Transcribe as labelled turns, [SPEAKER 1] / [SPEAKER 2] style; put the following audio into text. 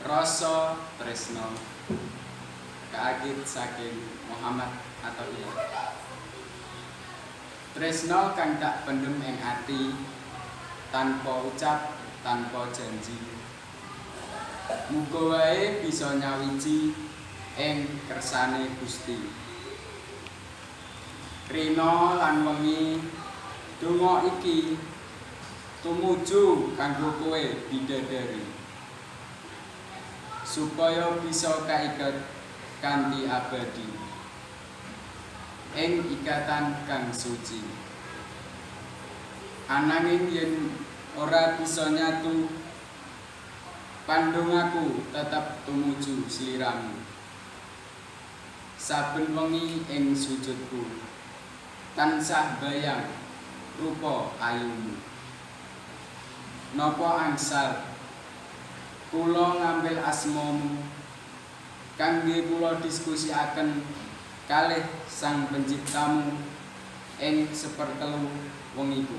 [SPEAKER 1] Rasa Tresnaku kaagit saking Muhammad Athokilah. Tresna kang tak pendem ing ati, tanpa ucap, tanpa janji. Muga wae bisa nyawiji ing kersane Gusti. Rina lan wengi donga iki tumuju kanggo kowe bidadari, supaya bisa kaiket kanthi abadi ing ikatan kang suci. Ananging yen ora bisa nyatu, pandongaku tetep tumuju sliramu. Saben wengi ing sujudku tansah bayang rupa ayumu. Napa angsal kula ngambil asmamu kangge kula diskusiaken kalih Sang Penciptamu ing sepertelu wengiku.